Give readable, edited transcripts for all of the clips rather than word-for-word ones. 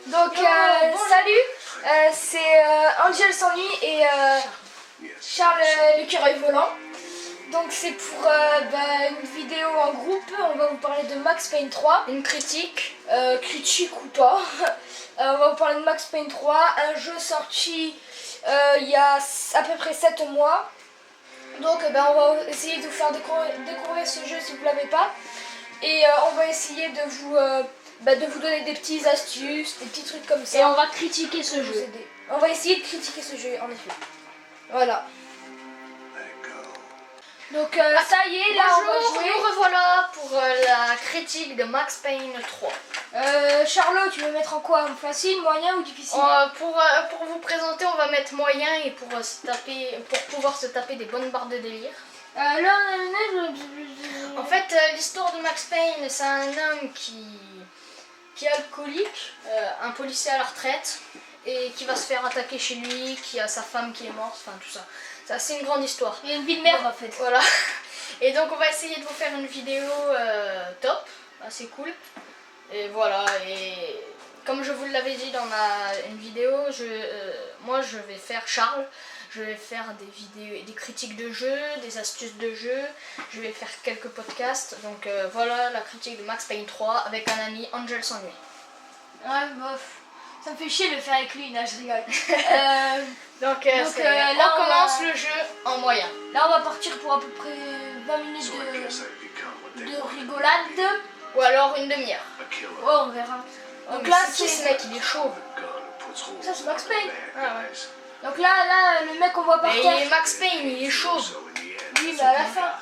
Donc salut, c'est Angel S'ennuie et Charles l'écureuil volant. Donc c'est pour une vidéo en groupe, on va vous parler de Max Payne 3. Une critique. Critique ou pas. On va vous parler de Max Payne 3, un jeu sorti il y a à peu près 7 mois. Donc on va essayer de vous faire découvrir ce jeu si vous ne l'avez pas. Et on va essayer de vous donner des petites astuces, des petits trucs comme ça. Et on va critiquer ce jeu. On va essayer de critiquer ce jeu, en effet. Voilà. Donc ça y est, là on va jouer. Nous revoilà pour la critique de Max Payne 3. Charlot, tu veux mettre en quoi? Facile, moyen ou difficile? Pour vous présenter, on va mettre moyen et pour pouvoir se taper des bonnes barres de délire. En fait, l'histoire de Max Payne, c'est un homme qui est alcoolique, un policier à la retraite, et qui va se faire attaquer chez lui, qui a sa femme qui est morte, enfin tout ça. C'est assez une grande histoire. Il y a une vie de merde en fait. Voilà. Et donc on va essayer de vous faire une vidéo top, assez cool. Et voilà, et comme je vous l'avais dit dans une vidéo, moi je vais faire Charles. Je vais faire des vidéos, des critiques de jeux, des astuces de jeux. Je vais faire quelques podcasts. Donc voilà la critique de Max Payne 3 avec un ami, Angel S'ennuie. Ouais, bof. Ça me fait chier de le faire avec lui, là je rigole. Donc là on commence le jeu en moyen. Là on va partir pour à peu près 20 minutes de rigolade. Ou alors une demi-heure. Ouais, on verra. Donc là c'est ce mec, il est chaud. Ça c'est Max Payne. Ah ouais. Donc là, le mec on voit par terre. Mais Max Payne, il est chaud. Oui, mais à la fin.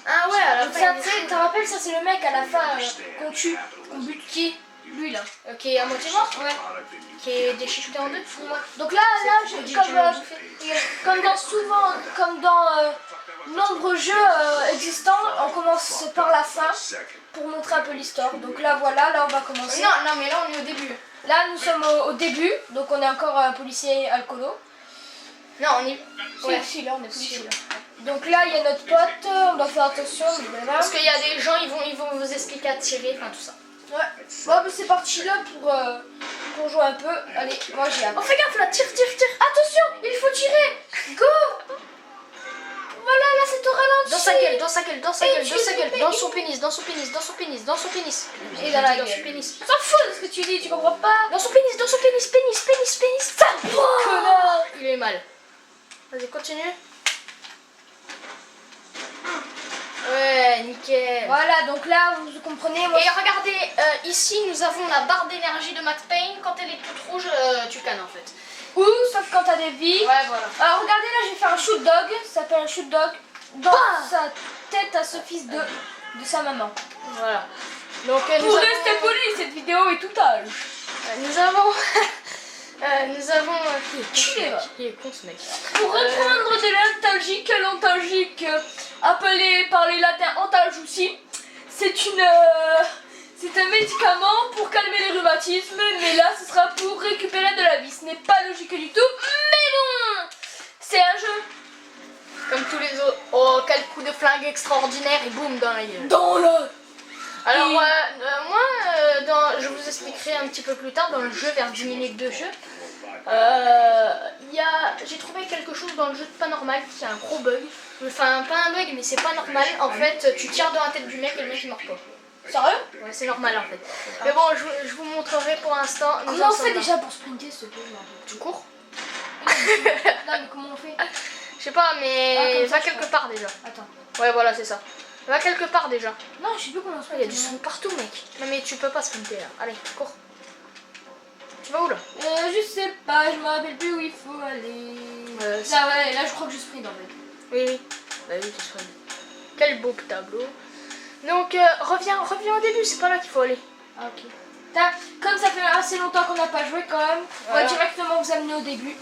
Ah ouais, à la fin. Tu te rappelles, ça c'est le mec à la fin qu'on tue, qu'on bute qui? Lui là. Qui est à moitié mort? Ouais. Qui est déchiqueté en deux? Ouais. Donc là comme dans nombreux jeux existants, on commence par la fin pour montrer un peu l'histoire. Donc là voilà, là on va commencer. Non, mais là on est au début. Là nous sommes au début, donc on est encore un policier alcoolo. Non, on est... Ouais, si, là on est policier. Donc là il y a notre pote, on doit faire attention. Parce qu'il y a des gens, ils vont vous expliquer à tirer, enfin tout ça. Ouais. Bon, bah, c'est parti là pour jouer un peu. Allez, moi j'y hâte. Oh fais gaffe là, tire. Attention, il faut tirer. Go. Voilà, là c'est au ralenti. Dans sa gueule, dans son pénis. Et dans la gueule. S'en fout de ce que tu dis, tu comprends pas? Dans son pénis. Ça connard. Il est mal. Vas-y, continue. Ouais, nickel. Voilà, donc là vous comprenez. Moi, et regardez, ici nous avons la barre d'énergie de Max Payne. Quand elle est toute rouge, tu cannes en fait. ou sauf quand t'as des vies. Ouais, voilà. Alors regardez là, j'ai fait un shoot dog. Ça s'appelle un shoot dog dans sa tête à ce fils de sa maman. Voilà. Donc pour rester poli, cette vidéo est tout âge. Nous avons qui est con ce mec. Pour reprendre de l'antalgique appelé par les latins antalgici, c'est un médicament pour calmer les rhumatismes, mais là ce sera pour récupérer de la vie. Ce n'est pas logique du tout, mais bon, c'est un jeu. Comme tous les autres. Oh, quel coup de flingue extraordinaire et boum dans la gueule. Dans le... Alors je vous expliquerai un petit peu plus tard dans le jeu, vers 10 minutes de jeu. J'ai trouvé quelque chose dans le jeu de pas normal, qui est un gros bug. Enfin, pas un bug, mais c'est pas normal. En fait, tu tires dans la tête du mec et le mec il meurt pas. Sérieux? Ouais, c'est normal en fait. Mais bon, je vous montrerai pour l'instant. Comment on fait déjà pour sprinter ce jeu? Tu cours? Non, mais comment on fait? Je sais pas, mais ça, va quelque part déjà. Attends. Ouais, voilà, c'est ça. Va quelque part déjà. Non, je sais plus comment on se fait. Il y a du son partout, mec. Non, mais tu peux pas sprinter là. Allez, cours. Tu vas où là? Je sais pas, je me rappelle plus où il faut aller. Là, ouais, là je crois que je sprint en fait. Oui. Bah oui, tu sprint. Quel beau tableau. Donc, reviens au début, c'est pas là qu'il faut aller. Ah, ok. Comme ça fait assez longtemps qu'on n'a pas joué quand même, on va directement vous amener au début.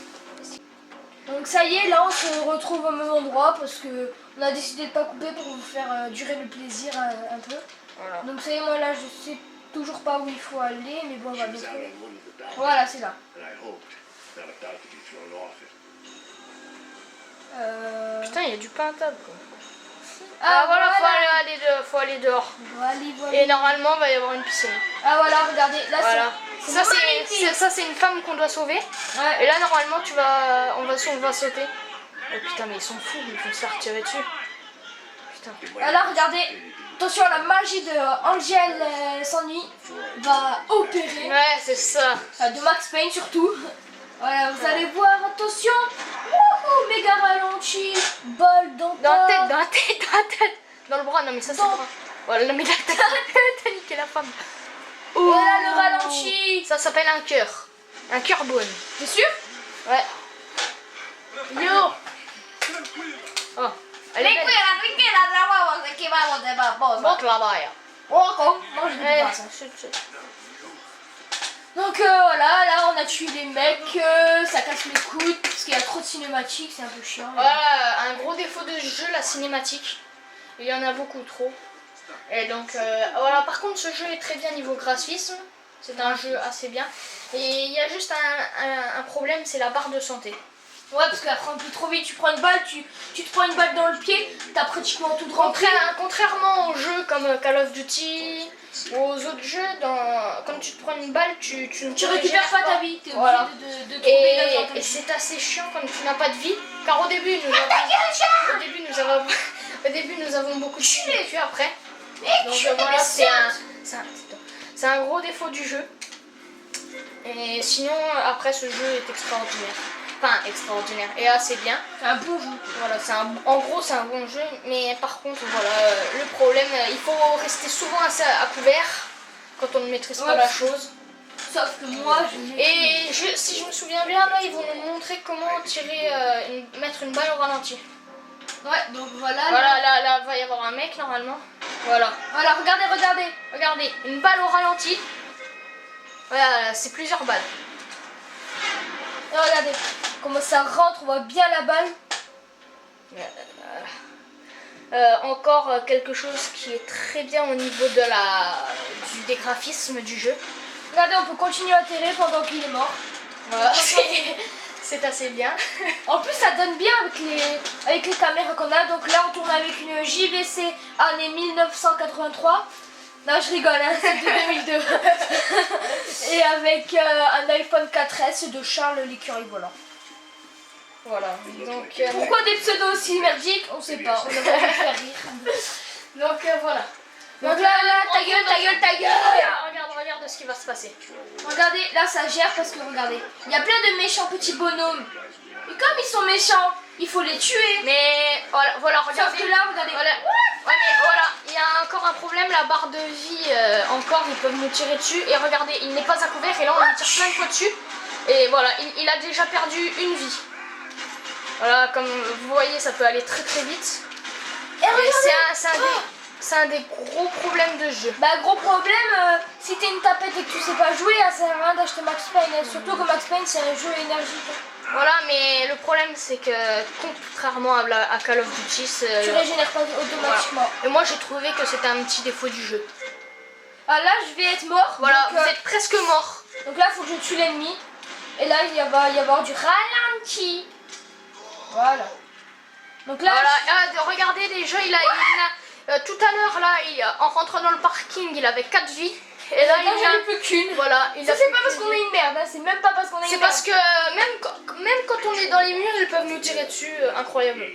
Donc ça y est, là on se retrouve au même endroit parce que on a décidé de pas couper pour vous faire durer le plaisir un peu. Voilà. Donc ça y est, moi là je sais toujours pas où il faut aller, mais bon on va bien trouver. Voilà, c'est là. Putain, il y a du pain à table quoi. Ah voilà, faut aller dehors. Voilà. Et normalement, il va y avoir une piscine. Ah voilà, regardez, là voilà. Ça c'est une femme qu'on doit sauver. Ouais. Et là normalement on va sauter. Oh putain mais ils sont fous, ils vont se faire tirer dessus. Putain. Alors regardez, attention, la magie de Angel s'ennuie va opérer. Ouais c'est ça. De Max Payne surtout. Voilà, vous allez voir, attention. Wouhou, méga ralenti. Bol dans Dans la tête. Dans le bras, non mais ça c'est le Dans- bras. Voilà, non mais t'as niqué la femme. Voilà le ralenti. Ça s'appelle un cœur. Un cœur bonne. T'es sûr? Ouais. Yo. Oh. Elle est belle. Monte là-bas. Oh, comment? Moi je Ouais. ne pas ça. Donc voilà, là on a tué les mecs, ça casse les coudes parce qu'il y a trop de cinématiques, c'est un peu chiant. Voilà, un gros défaut de ce jeu, la cinématique. Il y en a beaucoup trop. Et donc voilà, par contre ce jeu est très bien niveau graphisme. C'est un jeu assez bien. Et il y a juste un problème, c'est la barre de santé. Ouais, parce qu'après un peu trop vite, tu prends une balle, tu te prends une balle dans le pied, t'as pratiquement tout rempli. Contrairement aux jeux comme Call of Duty ou aux autres jeux, quand tu te prends une balle, tu ne Tu récupères pas ta vie, t'es obligé Voilà. de trouver la Et c'est assez chiant quand tu n'as pas de vie. Car au début nous avons beaucoup de vie, et puis après. Donc voilà, c'est un gros défaut du jeu. Et sinon, après, ce jeu est extraordinaire. Enfin, extraordinaire et assez bien. C'est un bon jeu. Voilà, en gros, c'est un bon jeu. Mais par contre, voilà, le problème, il faut rester souvent à couvert quand on ne maîtrise pas la chose. Sauf que moi, Et si je me souviens bien, là, ils vont nous montrer comment tirer, mettre une balle au ralenti. Ouais, donc voilà. Voilà, là, va y avoir un mec normalement. Voilà. Voilà, regardez. Regardez, une balle au ralenti. Voilà, c'est plusieurs balles. Et regardez comment ça rentre, on voit bien la balle. Encore quelque chose qui est très bien au niveau des graphismes du jeu. Regardez, on peut continuer à tirer pendant qu'il est mort. Voilà, c'est assez bien. En plus, ça donne bien avec les caméras qu'on a. Donc là, on tourne avec une JVC année 1983. Non, je rigole, hein, c'est de 2002. Et avec un iPhone 4S de Charles l'écureuil volant. Voilà. Donc, Pourquoi des pseudos aussi merdiques? On sait pas, on a envie de faire rire. Donc voilà. Donc là, ta gueule. Regarde ce qui va se passer. Regardez, là ça gère parce que regardez, il y a plein de méchants petits bonhommes. Et comme ils sont méchants, il faut les tuer. Mais voilà, regardez. Sauf que là, regardez. Voilà. Ouais, mais voilà, il y a encore un problème, la barre de vie, encore, ils peuvent nous tirer dessus. Et regardez, il n'est pas à couvert et là on lui tire plein de fois dessus. Et voilà, il a déjà perdu une vie. Voilà, comme vous voyez, ça peut aller très très vite. Et regardez. C'est un des gros problèmes de jeu. Bah gros problème, si t'es une tapette et que tu sais pas jouer, ça sert à rien d'acheter Max Payne. Surtout que Max Payne c'est un jeu énergique. Voilà, mais le problème c'est que contrairement à Call of Duty, Tu régénères pas automatiquement. Voilà. Et moi j'ai trouvé que c'était un petit défaut du jeu. Ah là je vais être mort. Voilà, donc, vous êtes presque mort. Donc là faut que je tue l'ennemi. Et là il va y avoir du ralenti. Voilà. Donc là. Voilà, regardez déjà, tout à l'heure là, en rentrant dans le parking, il avait 4 vies. Et là, il n'en a plus qu'une. Voilà, Ça c'est pas parce qu'on est une merde, hein. C'est même pas parce qu'on est une merde. C'est parce que même quand on est dans les murs, ils peuvent nous tirer dessus, incroyable.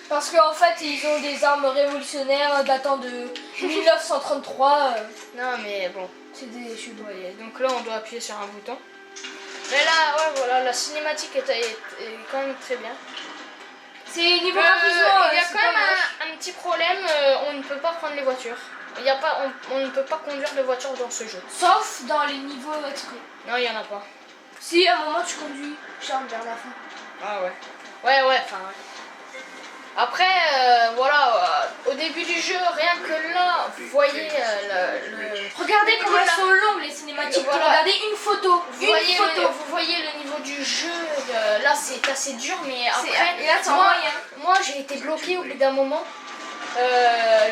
Parce qu'en fait, ils ont des armes révolutionnaires datant de 1933. Non mais bon. C'est des chutes. Ouais, donc là, on doit appuyer sur un bouton. Mais là, ouais, voilà, la cinématique est quand même très bien. C'est niveau Il graphisme. y a quand même un petit problème, on ne peut pas prendre les voitures. On ne peut pas conduire de voiture dans ce jeu. Sauf dans les niveaux exprès. Non, il n'y en a pas. Si à un moment tu conduis Charles vers la fin. Ah ouais. Ouais, enfin. Après, voilà, au début du jeu, rien que là, vous voyez Regardez comment elles sont longues les cinématiques. Voilà. Regardez une photo. Vous voyez le niveau du jeu, là c'est assez dur, mais après, et là, c'est moyen. Moi j'ai été bloqué au bout d'un moment.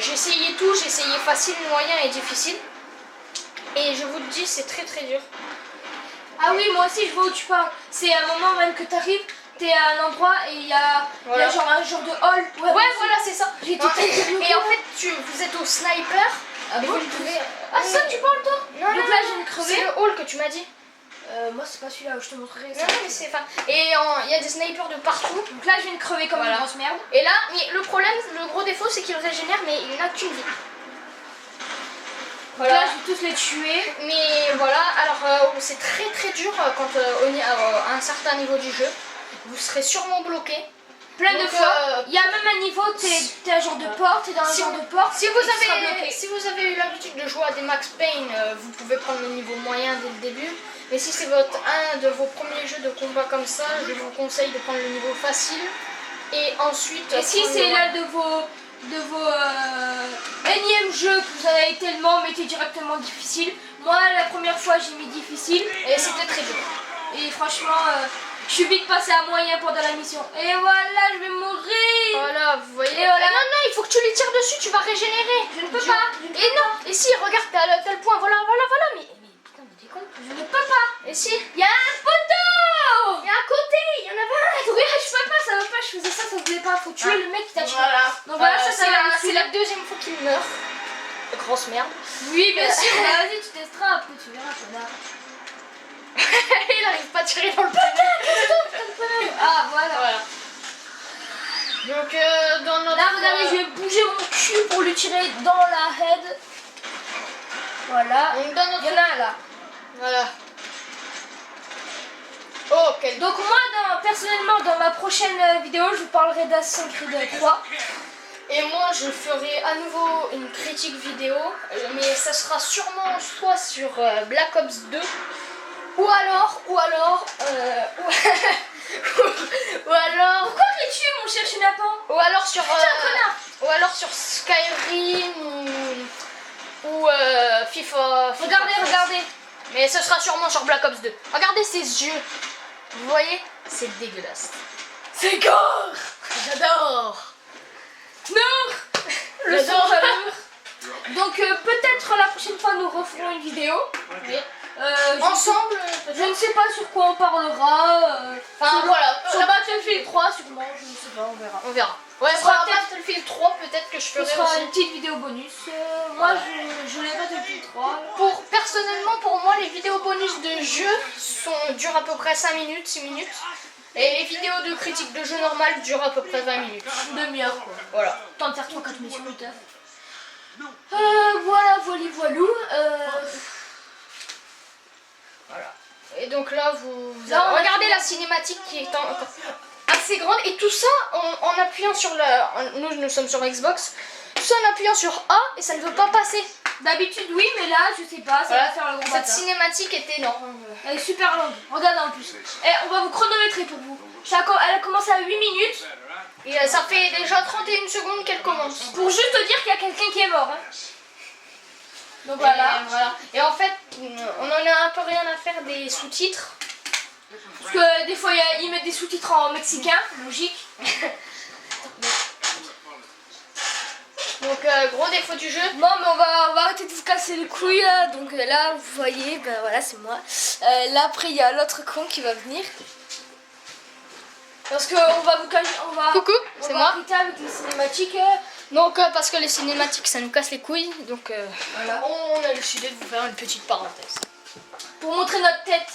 J'ai essayé tout, j'ai essayé facile, moyen et difficile. Et je vous le dis, c'est très très dur. Ah oui, moi aussi je vois où tu parles. C'est un moment même que t'arrives, t'es à un endroit et il y a genre un genre de hall. Ouais, voilà, c'est ça. J'ai été Et en fait, vous êtes au sniper. Ah et bon, vous pouvez... Ah ça tu parles toi? Non, Donc non, là je vais c'est crever. le hall que tu m'as dit. Moi c'est pas celui-là, je te montrerai. Non, mais c'est... Enfin, et il y a des snipers de partout. Donc là je viens de crever comme une grosse merde. Et là, mais le problème, le gros défaut, c'est qu'il régénère, mais il n'a qu'une vie. Voilà. Là je vais tous les tuer. Mais voilà, alors c'est très dur quand on est à un certain niveau du jeu. Vous serez sûrement bloqué. Plein de fois. Il y a même un niveau, t'es un genre de porte, t'es dans un genre de porte. Si vous avez eu l'habitude de jouer à des Max Payne, vous pouvez prendre le niveau moyen dès le début. Mais si c'est un de vos premiers jeux de combat comme ça, je vous conseille de prendre le niveau facile. Et ensuite... Et si c'est l'un de vos énièmes jeux que vous avez tellement, mettez directement difficile. Moi la première fois j'ai mis difficile. Et c'était très dur. Et franchement... je suis vite passé à moyen pendant la mission. Et voilà, je vais mourir. Voilà, vous voyez. Et voilà. Non, il faut que tu les tires dessus, tu vas régénérer. Je ne peux pas. Et non, et si, regarde, t'es à tel point, voilà. Mais putain, mais t'es con. Je ne peux pas. Et si, il y a un poteau. Il y a à côté, il y en a pas. Oui, je peux pas, ça veut pas, je faisais ça voulait pas. Faut tuer le mec qui t'a tué. Voilà. Donc voilà, ça c'est la deuxième fois qu'il meurt. Grosse merde. Oui, bien sûr. Vas-y, tu testeras après, tu verras, connard. Il arrive pas à tirer dans le pneu. Ah, voilà. Donc dans notre... Là, regardez, je vais bouger mon cul pour lui tirer dans la head. Voilà. Donc dans notre... Il y en a un là. Voilà. Oh, quel... Donc moi, personnellement, dans ma prochaine vidéo, je vous parlerai d'Assassin's Creed 3. Et moi, je ferai à nouveau une critique vidéo, mais ça sera sûrement soit sur Black Ops 2, ou alors, ou alors, Pourquoi t'es tué, mon cher chenapan? ou alors sur, connard. ou alors sur Skyrim ou FIFA. Regardez. Mais ce sera sûrement sur Black Ops 2. Regardez ses yeux. Vous voyez? C'est dégueulasse. C'est gore. J'adore. Non. Le son j'adore. Donc peut-être la prochaine fois nous referons une vidéo. Oui. Ensemble, je ne sais pas sur quoi on parlera. Enfin voilà. Sur Battlefield 3 sûrement, je ne sais pas, on verra. On verra. Ouais, Ce sera pour peut-être- Battlefield 3, peut-être que je Ce ferai sera aussi. une petite vidéo bonus. Moi je l'ai Battlefield 3. Personnellement, pour moi, les vidéos bonus de jeu durent à peu près 5 minutes, 6 minutes. Et les vidéos de critique de jeu normal durent à peu près 20 minutes. Une demi-heure quoi. Voilà. Temps de faire 3-4 missions de taf. Voilà, voilou. Voilà. Et donc là, vous Là, on a regardez fini. la cinématique qui est assez grande. Et tout ça en appuyant sur la... Nous sommes sur Xbox. Tout ça en appuyant sur A et ça ne veut pas passer. D'habitude oui, mais là je sais pas, ça Voilà. va faire le gros Cette bâtard. cinématique est énorme. Elle est super longue. Regardez en plus. Et on va vous chronométrer pour vous. Elle a commencé à 8 minutes. Et ça fait déjà 31 secondes qu'elle commence. Pour juste te dire qu'il y a quelqu'un qui est mort. Hein. Donc Et voilà. voilà. Et en fait, on en a un peu rien à faire des sous-titres. Parce que des fois ils mettent des sous-titres en mexicain, logique. Donc gros défaut du jeu. Non mais on va arrêter de vous casser les couilles là. Donc là vous voyez, ben voilà c'est moi. Là après il y a l'autre con qui va venir. Parce qu'on va vous cacher, Coucou, c'est moi. arrêter avec les cinématiques. Donc parce que les cinématiques ça nous casse les couilles. Donc Voilà. on a décidé de vous faire une petite parenthèse. Pour montrer notre tête.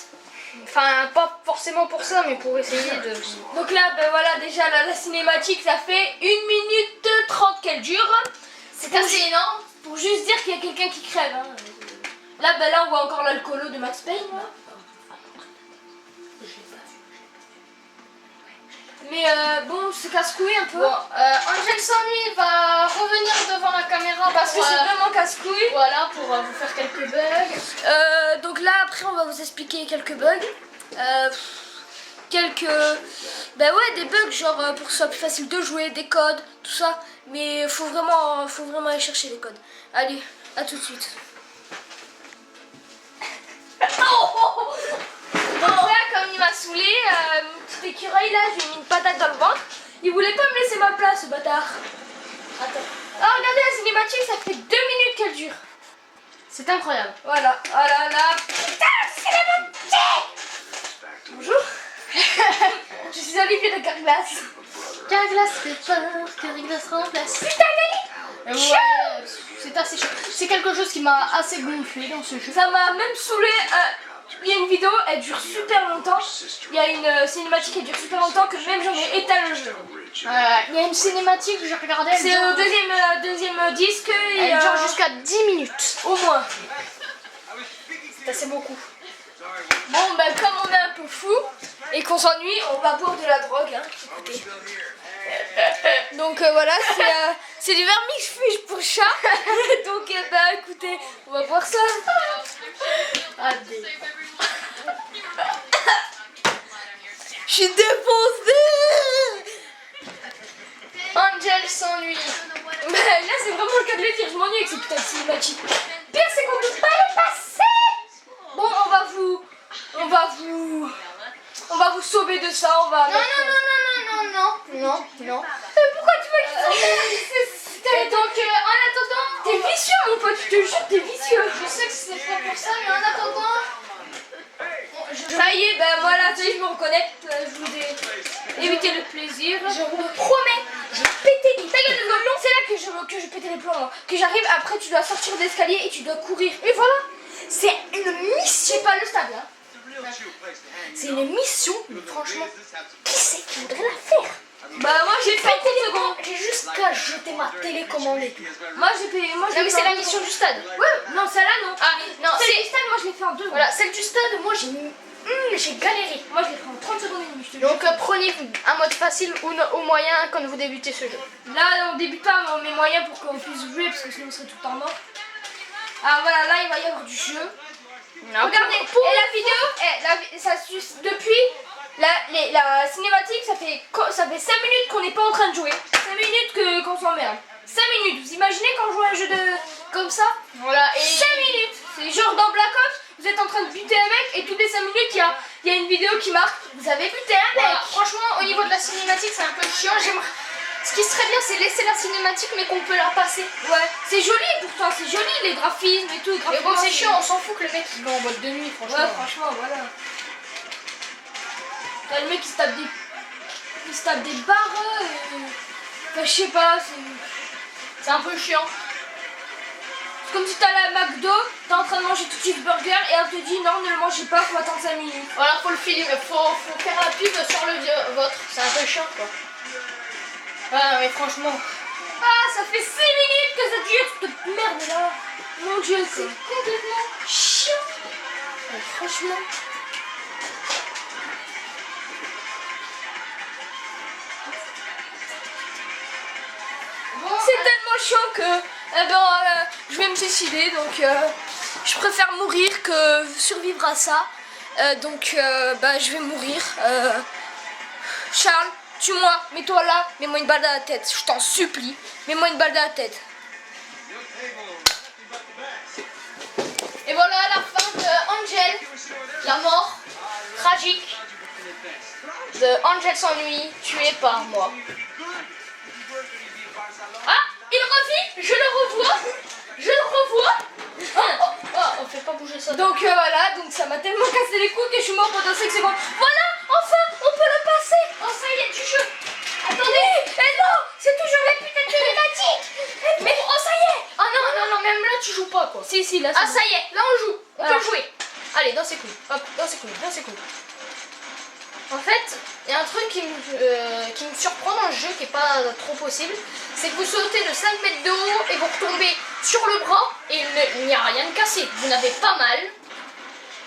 Enfin pas forcément pour ça mais pour essayer de... Donc là ben voilà déjà la cinématique ça fait 1 minute 30 qu'elle dure. C'est assez énorme. Pour juste dire qu'il y a quelqu'un qui crève. Hein. Là ben là on voit encore l'alcoolo de Max Payne. Là. Mais bon, c'est casse-couille un peu. Bon, Angel Sanui va revenir devant la caméra Parce que c'est vraiment casse-couille. voilà, pour vous faire quelques bugs. Donc là, après, on va vous expliquer quelques bugs. Ben ouais, des bugs, genre pour que ce soit plus facile de jouer, des codes, tout ça. Mais faut vraiment aller chercher les codes. Allez, à tout de suite. Donc là, comme il m'a saoulé, mon petit écureuil là, je lui ai mis une patate dans le ventre. Il voulait pas me laisser ma place, ce bâtard. Attends. Ah, regardez la cinématique, ça fait 2 minutes qu'elle dure. C'est incroyable. Voilà, voilà, là. Putain, c'est la bonne. Bonjour. Je suis Olivier de Carglass. Carglass fait peur, Carglass remplace. Putain, Dali. C'est assez chaud. C'est quelque chose qui m'a assez gonflé dans ce jeu. Ça m'a même saoulé. il y a une vidéo, elle dure super longtemps. Il y a une cinématique qui dure super longtemps que même j'en ai éteint le jeu. Il y a une cinématique que j'ai regardée. C'est au deuxième disque. Elle dure jusqu'à 10 minutes. Au moins. C'est assez beaucoup. Bon, ben comme on est un peu fou et qu'on s'ennuie, on va boire de la drogue. Hein. Écoutez. Donc voilà, c'est du vermifuge pour chat. Donc bah écoutez, on va boire ça. Allez. Je suis défoncée. Angel s'ennuie. Bah, là c'est vraiment le cas de le dire, je m'ennuie avec ces putains de cinématiques. Pire c'est qu'on peut pas les passer. Bon, on va vous sauver de ça, on va... Non. Pourquoi tu veux qu'ils Et donc, en attendant, T'es vicieux mon pote, je te jure, t'es vicieux. je sais que c'est pas pour ça, mais en attendant, Ça y est, ben voilà, ça y est, je me reconnecte, je vous ai évité le plaisir. je vous promets, j'ai pété les plombs. C'est là que je pétais les plombs, moi. Que j'arrive, après tu dois sortir d'escalier et tu dois courir. Et voilà, c'est une mission. C'est pas le stade là. C'est une mission, mais franchement, qui c'est qui voudrait la faire? Bah moi j'ai fait 30 Télécommande, secondes. j'ai juste qu'à jeter ma télécommande et tout. Moi j'ai payé, moi Non, mais c'est la mission du stade. Ouais, non celle-là non. Ah, non, Celle c'est... du stade, moi je l'ai fait en 2. Voilà, celle du stade, moi j'ai galéré. Moi je l'ai fait en 30 secondes et demie, je te jure. Donc prenez un mode facile ou au moyen quand vous débutez ce jeu. Là on débute pas, mais on met moyen pour qu'on puisse jouer parce que sinon on serait tout le temps mort. Ah voilà, là il va y avoir du jeu. Regardez, et la vidéo, depuis la cinématique, ça fait 5 minutes qu'on n'est pas en train de jouer. 5 minutes qu'on s'emmerde. 5 minutes, vous imaginez quand on joue à un jeu comme ça? Voilà, et 5 minutes. C'est genre dans Black Ops, vous êtes en train de buter un mec et toutes les 5 minutes, il y a une vidéo qui marque, vous avez buté un mec. voilà, franchement, au niveau de la cinématique, c'est un peu chiant. Ce qui serait bien, c'est laisser la cinématique, mais qu'on peut la passer. Ouais, c'est joli pourtant, c'est joli les graphismes et tout. Mais bon, c'est chiant, on s'en fout que le mec il va en boîte de nuit, franchement. Ouais, franchement, voilà. T'as le mec qui se tape des barres. Enfin, je sais pas, C'est un peu chiant. c'est comme si t'allais à McDo, t'es en train de manger tout de suite burger et elle te dit non, ne le mangez pas, faut attendre 5 minutes. Voilà, faut le filmer, faut faire la pub sur le vôtre. C'est un peu chiant, quoi. Ah, mais franchement. Ah, ça fait 6 minutes que ça dure cette merde là. Mon dieu, c'est complètement chiant. Franchement. C'est tellement chiant que je vais me suicider, donc je préfère mourir que survivre à ça. Je vais mourir. Charles, tue-moi, mets-toi là, mets-moi une balle dans la tête, je t'en supplie, mets-moi une balle dans la tête. Et voilà la fin de Angel, la mort tragique de Angel s'ennuie, tué par moi. Ah, il revit, je le revois. On fait pas bouger ça. Donc voilà, donc ça m'a tellement cassé les couilles que je suis mort pendant 5 secondes. Voilà, enfin, on peut le passer. Oh, ça y est, du jeu. Attendez, non, c'est toujours la putain de cinématique. Mais oh, ça y est. Ah non, même là tu joues pas, quoi. Si, là, Ah, ça y est, là on joue, on Alors. peut jouer. Allez, dans ces coups, hop, dans ces coups. En fait, il y a un truc qui me surprend dans le jeu qui est pas trop possible, c'est que vous sautez de 5 mètres de haut et vous retombez sur le bras et il n'y a rien de cassé. Vous n'avez pas mal.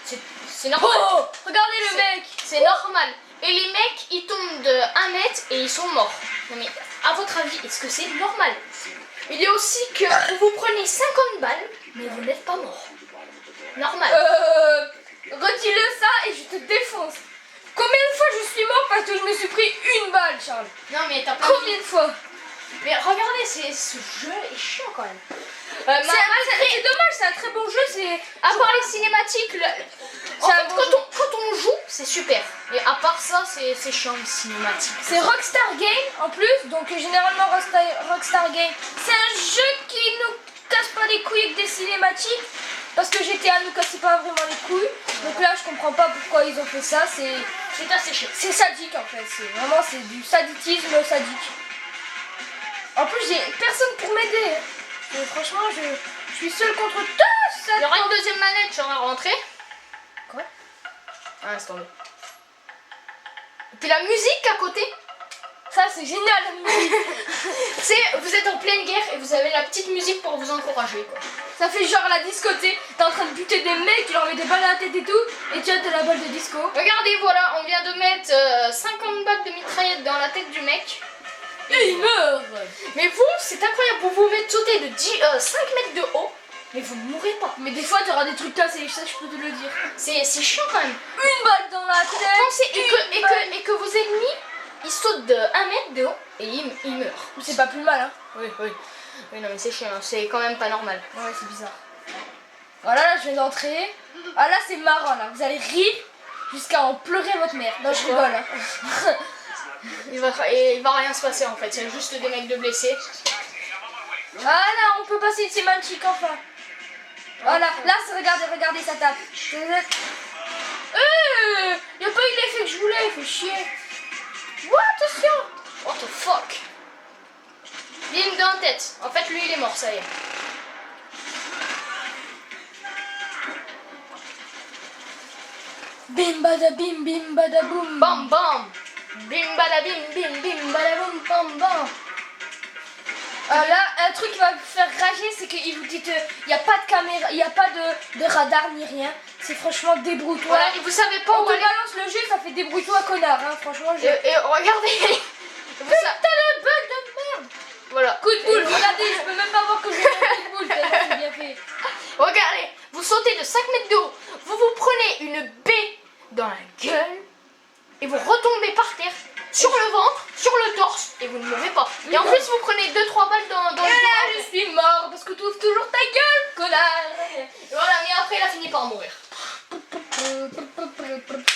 C'est normal. Oh, regardez le mec. C'est normal. Et les mecs, ils tombent de 1 mètre et ils sont morts. Non mais, à votre avis, est-ce que c'est normal? Il y a aussi que vous prenez 50 balles, mais vous n'êtes pas mort. Normal. Redis-le ça et je te défonce. Combien de fois je suis mort parce que je me suis pris une balle, Charles? Non mais t'as pas Combien de fois? Mais regardez, ce jeu est chiant quand même. C'est dommage, c'est un très bon jeu, c'est... À part les cinématiques, en C'est fait, un bon jeu. quand on joue, c'est super. Mais à part ça, c'est chiant les cinématiques. C'est Rockstar Game en plus, donc généralement Rockstar Game, c'est un jeu qui nous casse pas les couilles avec des cinématiques, parce que GTA nous casse pas vraiment les couilles, donc là je comprends pas pourquoi ils ont fait ça, C'est assez chiant. c'est sadique en fait, c'est du saditisme sadique. En plus j'ai personne pour m'aider, franchement je suis seule contre tous. Il y aura une deuxième manette, genre à rentrer. Quoi? Ah, laisse tomber. Et puis la musique à côté. Ça c'est génial. C'est, vous êtes en pleine guerre et vous avez la petite musique pour vous encourager, quoi. Ça fait genre la discothèque. T'es en train de buter des mecs, tu leur mets des balles à la tête et tout. Et tu as de la balle de disco. Regardez, voilà, on vient de mettre 50 balles de mitraillette dans la tête du mec. Et il meurt. Mais vous, c'est incroyable, vous pouvez sauter de 5 mètres de haut, mais vous ne mourrez pas. Mais des fois tu auras des trucs cassés, ça je peux te le dire. C'est chiant quand même. Une balle dans la tête. Pensez, et que vos ennemis, ils sautent de 1 mètre de haut et ils meurent. C'est pas plus mal hein. Oui, oui. Oui, non mais c'est chiant, c'est quand même pas normal. Ouais, c'est bizarre. Voilà, là, je viens d'entrer. Ah, là, c'est marrant, là. Vous allez rire jusqu'à en pleurer votre mère. Non, je rigole. Hein. Il va rien se passer en fait, il y a juste des mecs de blessés. Ah, là, on peut passer de ces magiques, enfin. Voilà, là, regardez, ça tape. Il a pas eu l'effet que je voulais, il fait chier. What, attention. What the fuck. Bim dans la tête. En fait, lui, il est mort, ça y est. Bim bada bim bim bada boum. Bam bam. Bim bada bim bim bim bada boum bam bam. Là, un truc qui va vous faire rager, c'est qu'il vous dit il n'y a pas de caméra, il n'y a pas de radar ni rien. C'est franchement débrouille-toi. Voilà, et vous savez pas on où te aller. balance le jeu, ça fait débrouille-toi connard, hein, franchement. Et regardez. Putain de bug de merde. Voilà. Coup de boule, regardez, je peux même pas voir que j'ai un coup de boule, tellement c'est bien fait. Regardez, vous sautez de 5 mètres de haut, vous prenez une baie dans la gueule et vous retombez par terre, sur le ventre, sur le torse et vous ne mourrez pas. Et en plus vous prenez 2-3 balles dans le Et là, dos. je suis mort parce que tu ouvres toujours ta gueule, connard. Et voilà, mais après il a fini par mourir.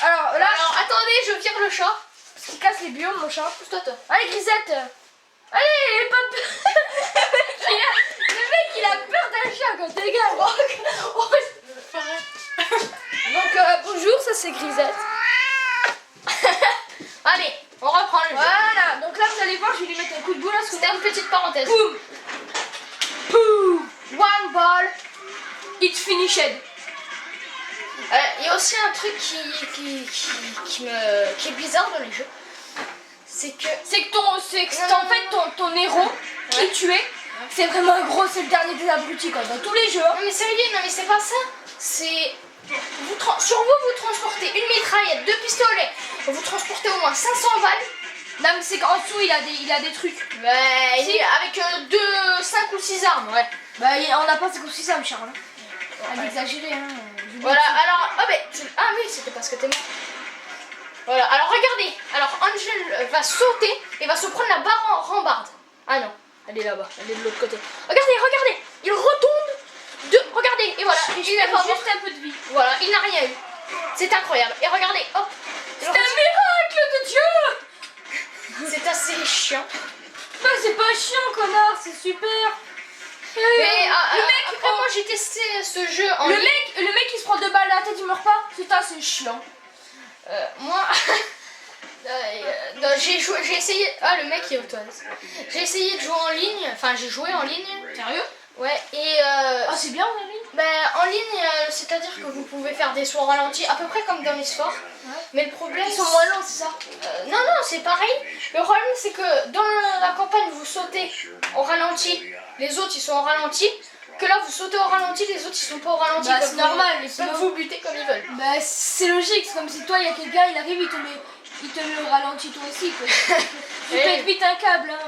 Alors là, Alors attendez, je vire le chat. parce qu'il casse les biomes, mon chat. Pousse-toi, toi. Allez, Grisette. Allez, pas peur. Le mec, il a peur d'un chat quand t'es gars. Donc, bonjour, ça c'est Grisette. Allez, on reprend le jeu. Voilà, donc là, vous allez voir, je vais lui mettre un coup de boule. C'était une petite parenthèse. Boum. Boum. One ball. It's finished. Il y a aussi un truc qui est bizarre dans les jeux. C'est que En fait ton héros qui tu es, c'est vraiment un gros, c'est le dernier des abrutis quoi, dans tous les jeux. Non mais sérieux, non mais c'est pas ça. C'est sur vous transportez une mitraillette, 2 pistolets, vous transportez au moins 500 balles. Non mais c'est qu'en dessous il a des trucs. Ouais, Si. avec 5 ou 6 armes, ouais. Bah on n'a pas 5 ou 6 armes Charles. Elle exagéré hein. Voilà, alors ah oui, c'était parce que t'es mort. Voilà, alors regardez. Alors Angel va sauter et va se prendre la barre en rambarde. Ah non, elle est là-bas, elle est de l'autre côté. Regardez, il retombe. Regardez, et voilà, il Il a est pas juste mort. un peu de vie. Voilà, il n'a rien eu. C'est incroyable. Et regardez, hop. C'est un miracle de Dieu. C'est assez chiant. Bah c'est pas chiant connard, c'est super. Mais le mec, après moi j'ai testé ce jeu en le ligne. mec il se prend 2 balles à la tête, il meurt pas. Putain c'est chiant. Moi j'ai essayé. Ah le mec est aux toilettes. J'ai essayé de jouer en ligne. Enfin j'ai joué en ligne. Sérieux? Ouais et Ah c'est bien en ligne. en ligne c'est-à-dire que vous pouvez faire des sauts ralentis à peu près comme dans l'histoire. Ouais. Mais le problème Ils sont moins lents c'est ça. non c'est pareil. Le problème c'est que dans la campagne vous sautez au ralenti. Les autres ils sont au ralenti. Que là vous sautez au ralenti, les autres ils sont pas au ralenti. Bah, Ils c'est peuvent normal, ils sinon- peuvent vous buter comme ils veulent. Bah c'est logique, c'est comme si toi il y a quelqu'un, il arrive, il te le ralentit toi aussi quoi. Tu Ouais. pètes vite un câble hein.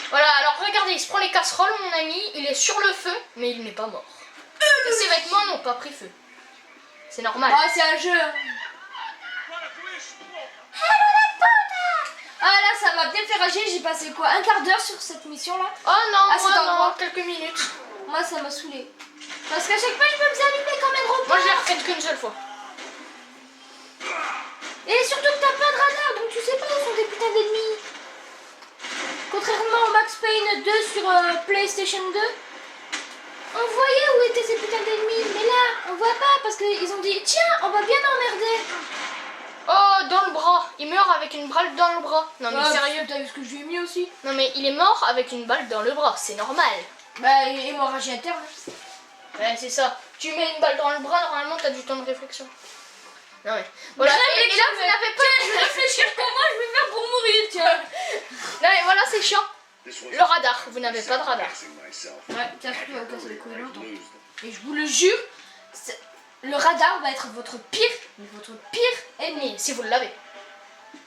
Voilà, alors regardez, il se prend les casseroles, mon ami, il est sur le feu, mais il n'est pas mort. Et ses vêtements n'ont pas pris feu. C'est normal. Ah c'est un jeu. Hein. Ah là ça m'a bien fait rager, j'ai passé quoi, un quart d'heure sur cette mission là. Oh non, Ah, c'est moi en non, droit. quelques minutes. Moi ça m'a saoulé. Parce qu'à chaque fois je me faisais allumer comme un gros Moi je l'ai porc. refaite qu'une seule fois. Et surtout que t'as pas de radar, donc tu sais pas où sont des putains d'ennemis. Contrairement au Max Payne 2 sur PlayStation 2, on voyait où étaient ces putains d'ennemis. Mais là, on voit pas parce qu'ils ont dit tiens, on va bien emmerder. Oh, dans le bras. Il meurt avec une balle dans le bras. Non mais Ah, sérieux. t'as vu ce que je lui ai mis aussi. Non mais il est mort avec une balle dans le bras, c'est normal. Bah, hémorragie interne. Ouais, c'est ça. Tu mets une balle dans le bras, normalement t'as du temps de réflexion. Non mais voilà. Et là vous n'avez pas. Je vais réfléchir comment je vais faire pour mourir, tiens. Non mais voilà c'est chiant. Le radar, vous n'avez pas de radar. Ouais, tiens, je peux casser les couilles longtemps. Et je vous le jure, le radar va être votre pire ennemi, Si vous l'avez.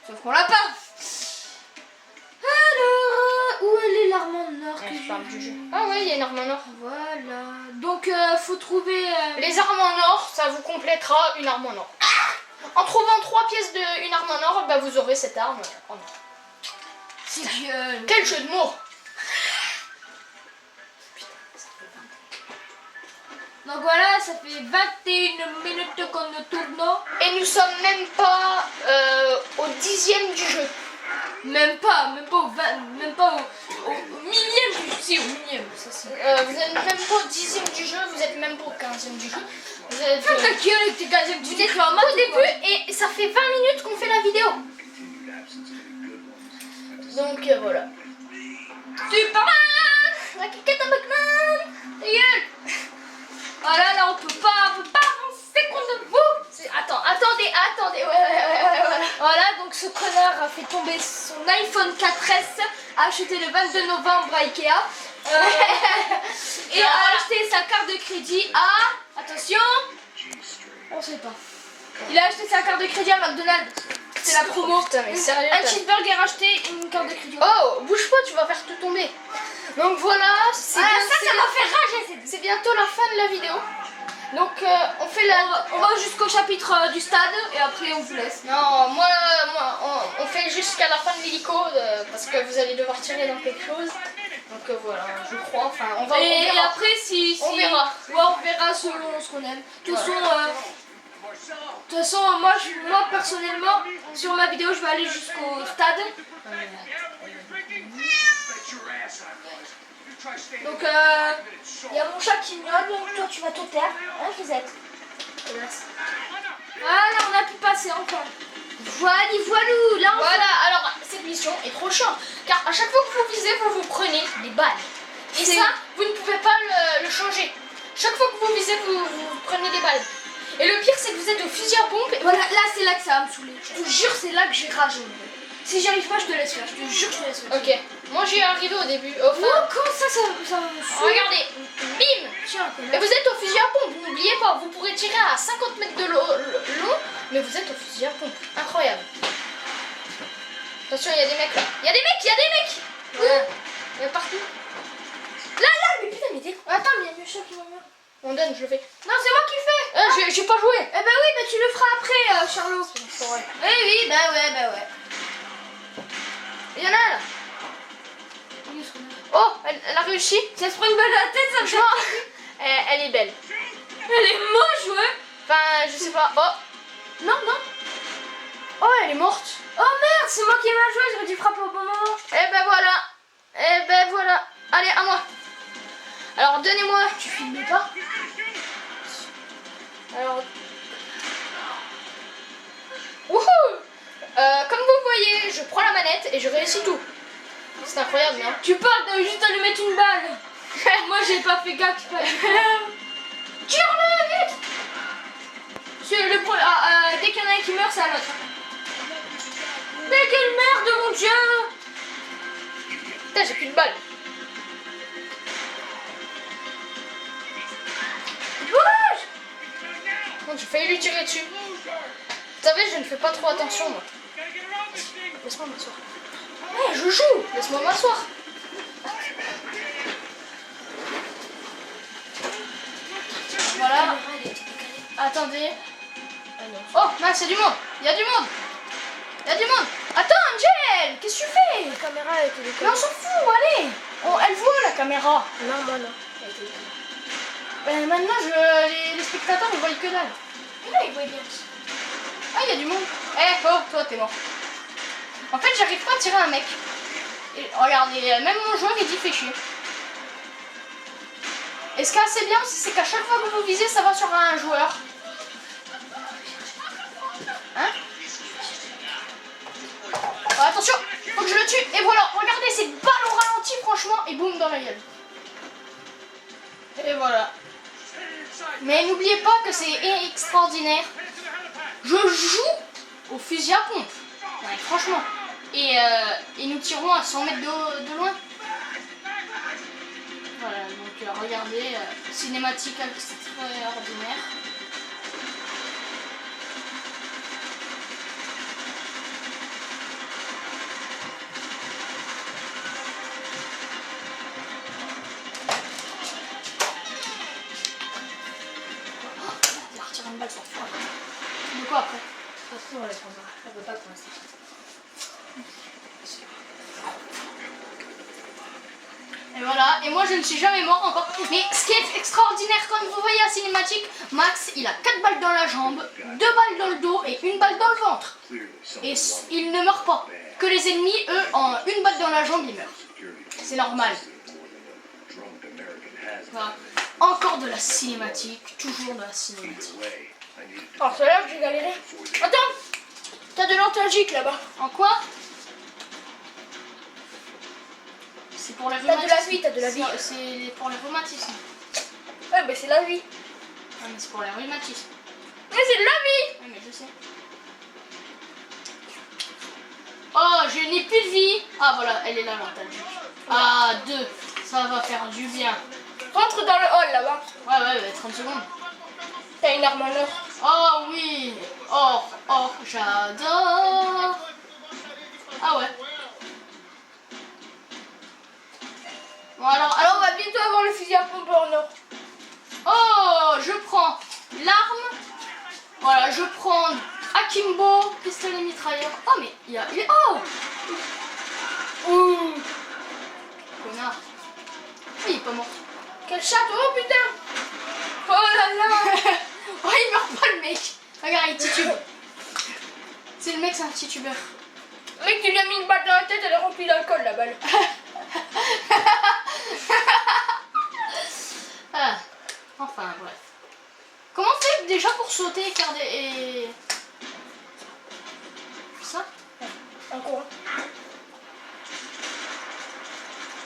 sauf qu'on l'a pas. Alors, où elle est l'arme en or que Je j'ai parle du jeu. vue? Ah ouais, il y a une arme en or. Voilà. Donc, faut trouver. Les armes en or, ça vous complétera une arme en or. En trouvant 3 pièces d'une arme en or, bah vous aurez cette arme en or. C'est gueule. Quel jeu de mots! Donc voilà, ça fait 21 minutes qu'on ne tourne. Et nous sommes même pas au 10e du jeu. Même pas au millième du jeu. Si, au millième, ça c'est. Vous n'êtes même pas au 10e du jeu, vous êtes même pas au 15e du jeu. Vous êtes, Ferme ta gueule avec tes gazelles, tu t'es en au début et ça fait 20 minutes qu'on fait la vidéo. Donc voilà. Superman! La quiquette à Batman! Ta gueule! Voilà, là on peut pas avancer contre vous! Attendez, ouais. Voilà, donc ce connard a fait tomber son iPhone 4S, acheté le 22 novembre à Ikea, et a acheté sa carte de crédit à... Attention! On sait pas. Il a acheté sa carte de crédit à McDonald's. C'est la promo. Putain, mais sérieux, Un cheeseburger acheté, une carte de crédit. Oh, bouge pas, tu vas faire tout tomber. Donc voilà, c'est ça m'a fait rager. c'est bientôt la fin de la vidéo. Donc on fait la... On va jusqu'au chapitre du stade et après on vous laisse. Non, on fait jusqu'à la fin de l'hélico parce que vous allez devoir tirer dans quelque chose. Donc voilà, je crois. Enfin, on Et verra. après, si On verra. Ouais, on verra selon ce qu'on aime. De toute façon, moi personnellement, sur ma vidéo, je vais aller jusqu'au stade. Donc, il y a mon chat qui miaule. Toi, tu vas te taire. Hein, Grisette? Voilà, on a pu passer encore. Voilou, là on Voilà, alors cette mission est trop chiante car à chaque fois que vous visez, vous prenez des balles. Et C'est- ça, vous ne pouvez pas le changer. Chaque fois que vous visez, vous prenez des balles. Et le pire, c'est que vous êtes au fusil à pompe. Et Voilà, là c'est là que ça va me saouler. Je te jure, c'est là que j'ai ragé. Si j'y arrive pas, je te laisse faire. Je te jure, je te laisse faire. Ok, moi j'y ai arrivé au début. Enfin, Non, quand ça me saoule. regardez, bim. Tiens, Et vous êtes au fusil à pompe, n'oubliez pas, vous pourrez tirer à 50 mètres de long, mais vous êtes au fusil à pompe. Incroyable. Attention, il y a des mecs là. Il y a des mecs. Ouais. Il y en a partout. Là, mais putain, mais t'es... Attends, mais il y a le chat qui m'a mis. On donne, je le fais. Non, c'est moi qui le fais. J'ai pas joué. Eh ben oui, bah tu le feras après, Charlot. Ouais. Eh oui, bah ouais. Il y en a là. Oh, elle a réussi. Ça se prend une balle à la tête, ça me fait... Franchement, elle est belle. Elle est moche, ouais. Enfin, je sais pas. Oh, Non. oh, elle est morte. Oh merde, c'est moi qui ai mal joué, j'aurais dû frapper au bon moment. Eh ben voilà. Allez, à moi. Alors, donnez-moi. Tu filmes pas? Alors. Wouhou! Comme vous voyez, je prends la manette et je réussis tout. C'est incroyable, non? Tu parles de juste à lui mettre une balle. Moi, j'ai pas fait gaffe. Tire-le vite! Dès qu'il y en a un qui meurt, c'est à l'autre. Mais quelle merde, mon Dieu! Putain, j'ai plus de balles. Bouge! Bon, j'ai failli lui tirer dessus. Vous savez, je ne fais pas trop attention, moi. Laisse-moi m'asseoir. Ouais, je joue. Laisse-moi m'asseoir. Voilà. Attendez. Oh, mince, il y a du monde. Il y a du monde. Attends, Angel, qu'est-ce que tu fais? La caméra a été Mais on s'en fout, allez. Elle voit la caméra. Non, moi non. Ben, maintenant, les spectateurs, ils voient que dalle. Et là, il voit bien. Ah, il y a du monde. Eh, oh, toi, t'es mort. En fait, j'arrive pas à tirer un mec. Et regardez, même mon joueur, il dit fait chier. Et ce qui est assez bien, c'est qu'à chaque fois que vous visez, ça va sur un joueur. Hein? Oh, attention, faut que je le tue. Et voilà, regardez, cette balle au ralenti, franchement, et boum, dans la gueule. Et voilà. Mais n'oubliez pas que c'est extraordinaire. Je joue au fusil à pompe. Ouais, franchement. Et nous tirons à 100 mètres de loin. Voilà, donc regardez, cinématique extraordinaire. Il a retiré une balle sur toi. De quoi après? Après, on la prendra. Elle veut pas pour l'instant. Et voilà, et moi je ne suis jamais mort encore. Mais ce qui est extraordinaire, comme vous voyez à cinématique, Max il a 4 balles dans la jambe, 2 balles dans le dos et 1 balle dans le ventre. Et il ne meurt pas. Que les ennemis, eux, en 1 balle dans la jambe, ils meurent. C'est normal. Voilà. Encore de la cinématique, toujours de la cinématique. Alors, c'est là que j'ai galéré. Attends, t'as de l'antalgique là-bas. En quoi? C'est pour les T'as rhumatismes. de la vie, t'as de la vie. C'est pour les rhumatismes. Ouais, mais c'est la vie. Ah, mais c'est pour les rhumatismes. Mais c'est de la vie. Oui, mais je sais. Oh, je n'ai plus de vie. Ah, voilà, elle est là, l'antalgique. Ah, 2. Ça va faire du bien. Rentre dans le hall là-bas. Ouais, 30 secondes. T'as une arme en or. Oh oui. Or, j'adore. Ah ouais. Bon, Alors on va bientôt avoir le fusil à pompe en or. oh, je prends l'arme. Voilà, je prends Akimbo, pistolet mitrailleur. Oh, mais il y a... Oh Ouh. Connard. Il est pas mort. Quel château, oh putain. Oh là là. Oh, il meurt pas le mec. Regarde, il titube. C'est le mec, c'est un titubeur. Mec, tu lui as mis une balle dans la tête, elle est remplie d'alcool la balle. Ah, enfin, bref. Comment on fait déjà pour sauter et faire des... Ça? Un courant.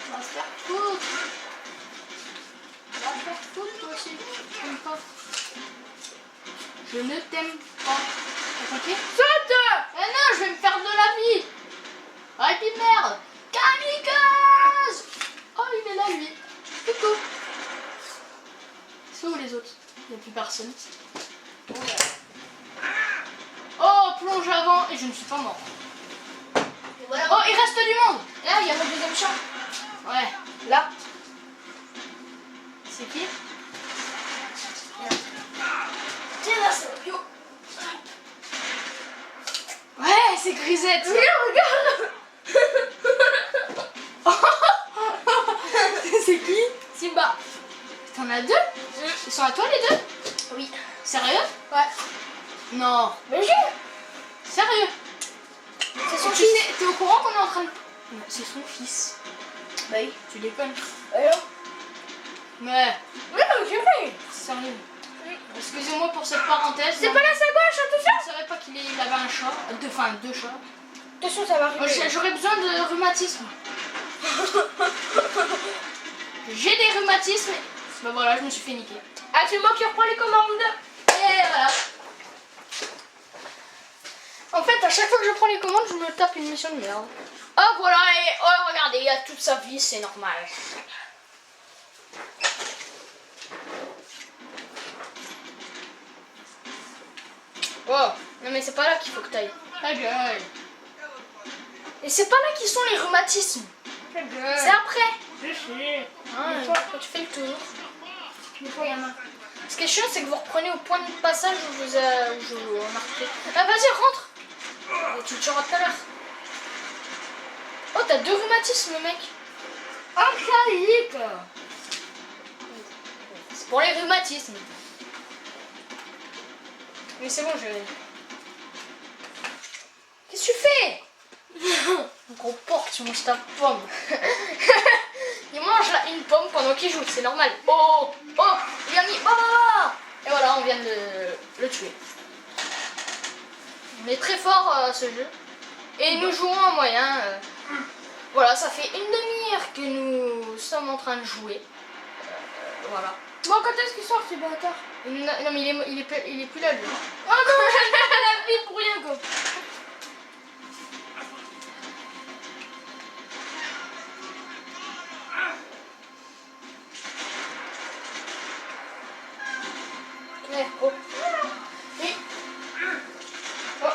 On va se faire foutre. On va se faire foutre, toi aussi. Je t'aime pas. Je ne t'aime pas. T'as compris? Saute. Eh non, je vais me faire de la vie. Ah, et puis merde. Kamikaze. Oh, il est là, lui. Coucou. C'est où les autres? Il n'y a plus personne. Oh, plonge avant et je ne suis pas mort. Voilà. Oh, il reste du monde. Là, il y a le deuxième champ. Ouais. Là. C'est qui? Tiens, là, c'est le bio. Ouais, c'est Grisette. Regarde. C'est qui? Simba. T'en as 2? Ils sont à toi les 2? Oui. Sérieux? Ouais. Non. Mais Sérieux? c'est son Tu fils. sais, t'es au courant qu'on est en train de... Non, c'est son fils. Bah oui. Tu déconnes. Alors. Ouais. Mais non, j'ai fait. Sérieux. Oui. Excusez-moi pour cette parenthèse. C'est Non, pas la sacoche, tout je ça. ne savais pas qu'il avait un chat. Enfin, 2 chats. Attention, ça va Moi, arriver. j'aurais besoin de rhumatisme. J'ai des rhumatismes. Bah voilà, je me suis fait niquer. Ah, c'est moi qui reprends les commandes. Et voilà. En fait, à chaque fois que je prends les commandes, je me tape une mission de merde. Oh voilà, et oh, regardez, il y a toute sa vie, c'est normal. Oh, non mais c'est pas là qu'il faut que t'ailles. Ta gueule. Et c'est pas là qu'ils sont les rhumatismes. Ta gueule. C'est après. Je sais. Hein, Des fois. quand tu fais le tour. Des fois, il y en a. Ce qui est chiant, c'est que vous reprenez au point de passage où je vous ai remarqué. Ah, vas-y, rentre. Tu le tueras tout à l'heure. Oh, t'as 2 rhumatismes, mec. Angélique. C'est pour les rhumatismes. Mais c'est bon, je... Qu'est-ce que tu fais? Gros porc, tu manges ta pomme. Il mange là une pomme pendant qu'il joue, c'est normal. Oh, il a mis... Et voilà, on vient de le tuer. On est très fort à ce jeu. Et nous jouons en moyen. Voilà, ça fait une demi-heure que nous sommes en train de jouer. Voilà. Bon, quand est-ce qu'il sort, ce bâtard? Non, mais il est plus là, lui. Oh non.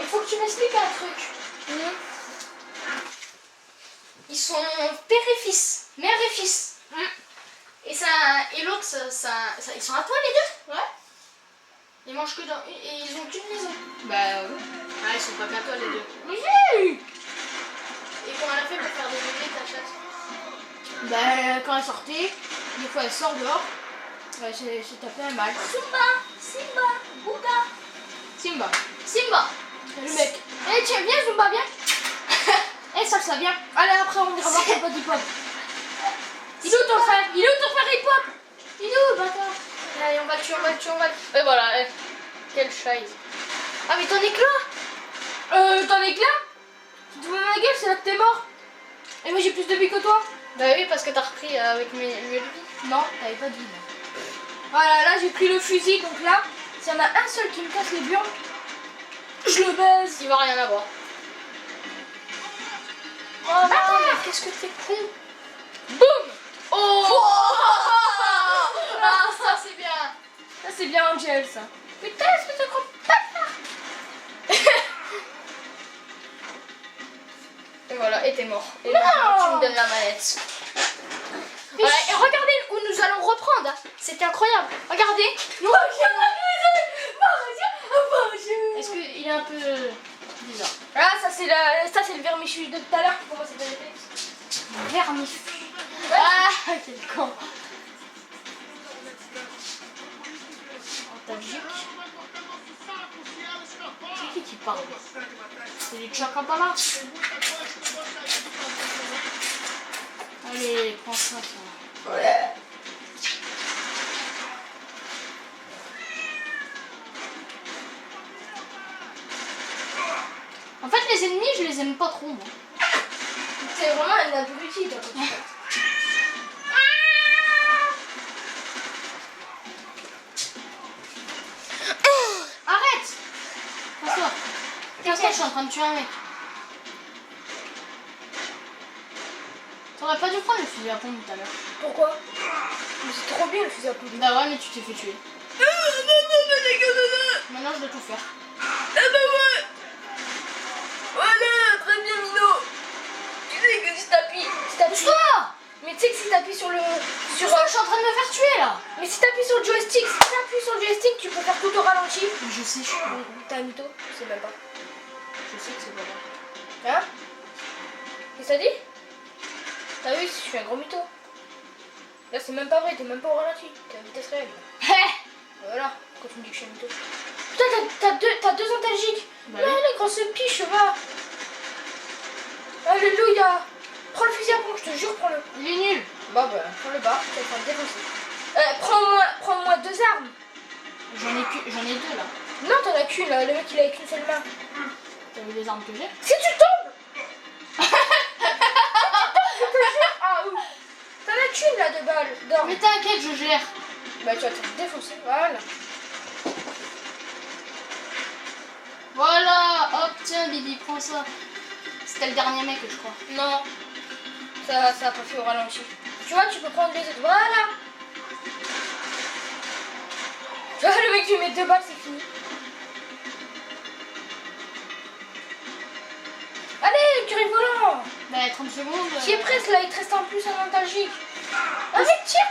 il faut que tu m'expliques un truc. Ils sont père et fils, mère et fils. Et l'autre, ils sont à toi les deux? Ouais. Ils mangent que dans... Et ils ont qu'une maison. Bah oui. Ah, ils sont pas qu'à toi les deux. Oui. Et comment elle a fait pour faire des bébés, ta chatte? Bah quand elle sortait, des fois elle sort dehors. Ouais, j'ai tapé un mal. Simba, Bouga. Simba. Le mec. Eh tiens, viens Zumba, viens. Eh ça vient. Allez après on ira voir ton pote hip-hop. Il est où ton frère hip-hop? Il est où bâtard? Allez on va le tuer. Et voilà. Quelle chaise. Ah mais ton éclat. Ton éclat? Tu te vois ma gueule, c'est là que t'es mort. Et moi j'ai plus de vie que toi. Bah oui parce que t'as repris avec mes vie. Non, t'avais pas de vie. Voilà, là j'ai pris le fusil, donc là, s'il y en a un seul qui me casse les burnes, je le baise. Il va rien avoir. Oh non, mais qu'est-ce que t'es con. Boum. Oh. Ah ça c'est bien. Ça c'est bien Angel ça. Putain, est-ce que tu crois pas? Et voilà, et t'es mort. Et maintenant, tu me donnes la manette. Voilà, et regardez où nous allons reprendre. C'était incroyable. Regardez. Est-ce qu'il est un peu bizarre? Ah, ça c'est le vermifuge de tout à l'heure qui commence à faire des textes. Vermifuge. Ah, quel con. Antalgique. C'est qui parle? C'est les Chacabala. Allez, prends ça. Ouais. En fait, les ennemis, je les aime pas trop, moi. C'est vraiment un abruti, toi, quand tu fais. Arrête! Casse-toi, je suis en train de tuer un mec. T'aurais pas dû prendre le fusil à pompe tout à l'heure. Pourquoi? Mais c'est trop bien le fusil à pompe. Bah ouais, mais tu t'es fait tuer. Maintenant, je dois tout faire. Voilà, très bien Mino. Tu sais que si t'appuies... Toi! Mais tu sais que si t'appuies sur le... Je suis en train de me faire tuer, là. Mais si t'appuies sur le joystick, tu peux faire tout au ralenti. Je sais, je suis con. T'as un mytho? Je sais même pas. Je sais que c'est pas vrai. Hein? Qu'est-ce que ça dit? Ah oui, je suis un gros mytho. Là c'est même pas vrai, t'es même pas au ralenti. T'es à vitesse réelle. Voilà, quand tu me dis que je suis un mytho. Putain, t'as deux antalgiques. Bah là, oui. les grosses piches, va. Alléluia. Prends le fusil à pompe, je te jure, prends-le. Il est nul. Bah, prends le bas, tu vas te faire défoncer. Prends-moi deux armes. J'en ai deux, là. Non, t'en as qu'une, là. Le mec, il a qu'une seule main. T'as vu les armes que j'ai? Si tu tombes. Je te jure. Ah, ouf. T'en as qu'une, là, de balles d'or. Mais t'inquiète, je gère. Bah, tu vas te faire défoncer, voilà. Voilà. Hop, tiens, Bibi, prends ça. C'était le dernier mec, je crois. Non, ça a pas fait au ralenti. Tu vois, tu peux prendre les autres. Voilà. Tu vois, le mec, tu mets deux balles, c'est fini. Allez, le curry volant. Bah, 30 secondes. Qui est presque là, il te reste en plus un antalgique. Vas-y, tire.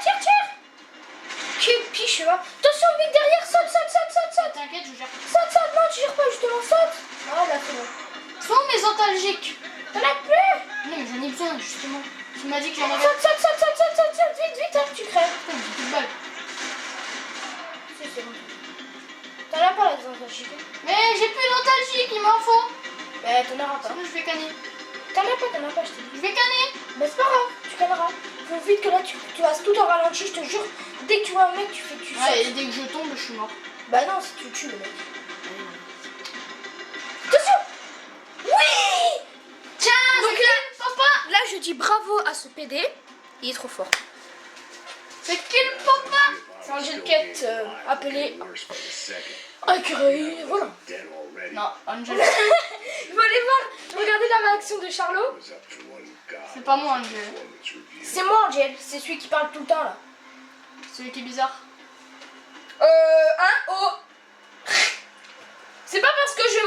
Qui est piche, va. Attention, vite derrière, saute. T'inquiète, je gère. Saute, non, tu gères pas, justement, saute. Voilà, c'est bon. Sont mes antalgiques. T'en as plus. Non, mais j'en ai besoin, justement. Tu m'as dit que j'en avais. Saute, vite, tu crèves. Putain, j'ai plus de balles. Si, c'est bon. T'en as pas, là, des antalgiques. Mais j'ai plus d'antalgiques, il m'en faut. Bah, t'en auras pas. Sinon, je vais canner. T'en as pas, je te dis. Je vais canner. Bah, c'est pas grave, tu canneras. Faut vite que là, tu vas tout en ralenti, je te jure. Dès que tu vois un mec, tu Ouais, sautes. et dès que je tombe, je suis mort. Bah, non, si tu tues le mec. Attention. Oui. Tiens, Donc c'est papa. Là, je dis bravo à ce PD. Il est trop fort. C'est qui le papa? C'est un jeu de quête appelé Écureuil volant. Non, Angel. Vous allez voir, regardez la réaction de Charlot. C'est pas moi, Angel. C'est moi, Angel. C'est celui qui parle tout le temps, là. Celui qui est bizarre. Oh. C'est pas parce que je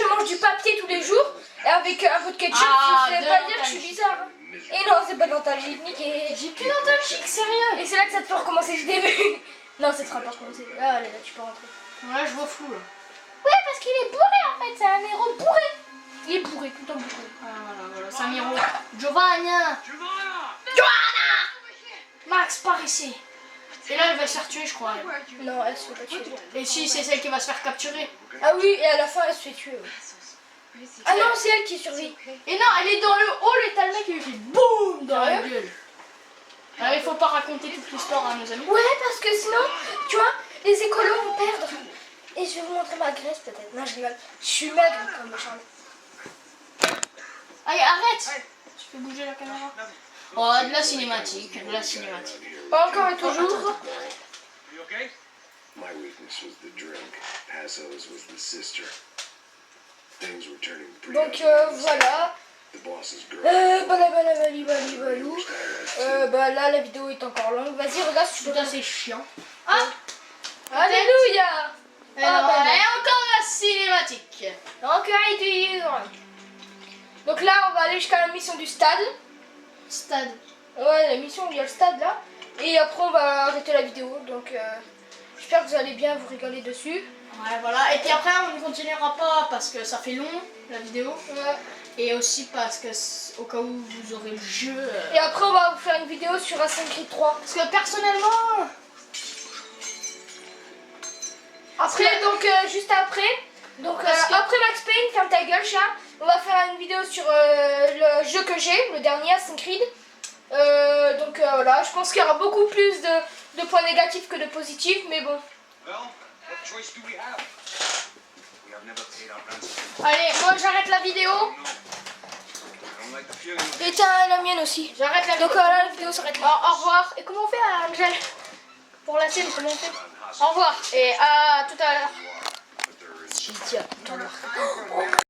mange du papier tous les jours et avec un peu de ketchup, Ah, je vais de pas dire que je suis l'antalgique. bizarre. Et non, c'est pas d'antalgique et J'ai plus d'antalgique, sérieux. et c'est là que ça te fait recommencer du début. Non, ça te fera pas recommencer. Ah, allez, là, tu peux rentrer. Ouais, je vois flou là. Ouais, parce qu'il est bourré en fait, c'est un héros bourré. Il est bourré, tout le temps bourré. Voilà, Samiro. Giovanna. Max, par ici. Et là, elle va se faire tuer, je crois. elle. Non, elle se fait pas tuer. Et si, c'est celle qui va se faire capturer. Ah oui, et à la fin, elle se fait tuer. Ouais. Ah non, c'est elle qui survit. Et non, elle est dans le hall et t'as le mec qui lui fait BOUM dans la Sérieux gueule. Alors, il faut pas raconter toute l'histoire à nos amis. Ouais, parce que sinon, tu vois, les écolos vont perdre. Et je vais vous montrer ma graisse peut-être. Non, je rigole. Je suis maigre comme Charles. Allez, arrête. Tu fais bouger la caméra. Oh, de la cinématique, de la cinématique. Pas encore et toujours. My weakness was the drink. Passo's was the sister. Things were turning pretty Donc voilà. The boss's girl. Balou. Bah là, la vidéo est encore longue. Vas-y, regarde si tu peux. Putain, c'est chiant. Ah, Alléluia. et Ah, bah, encore la cinématique. Donc là, on va aller jusqu'à la mission du stade. Stade. Ouais, la mission où il y a le stade là. Et après, on va arrêter la vidéo. Donc j'espère que vous allez bien vous régaler dessus. Ouais, voilà. Et puis après, on ne continuera pas parce que ça fait long, la vidéo. Ouais. Et aussi parce que, au cas où vous aurez le jeu. Et après, on va vous faire une vidéo sur Assassin's Creed 3. Parce que personnellement. Après, donc juste après. Donc Parce que- après Max Payne, ferme ta gueule, chat. On va faire une vidéo sur le jeu que j'ai, le dernier Assassin's Creed. Donc voilà, je pense qu'il y aura beaucoup plus de points négatifs que de positifs, mais bon. Well, what choice do we have? We have never paid our ransom. Allez, moi j'arrête la vidéo. I don't like the feeling of Et tiens, la mienne aussi. J'arrête la vidéo. Donc là, la vidéo s'arrête là. Au revoir. Et comment on fait, Angel? Pour la scène, comment on fait? Au revoir. Et à tout à l'heure. But there is Tiens,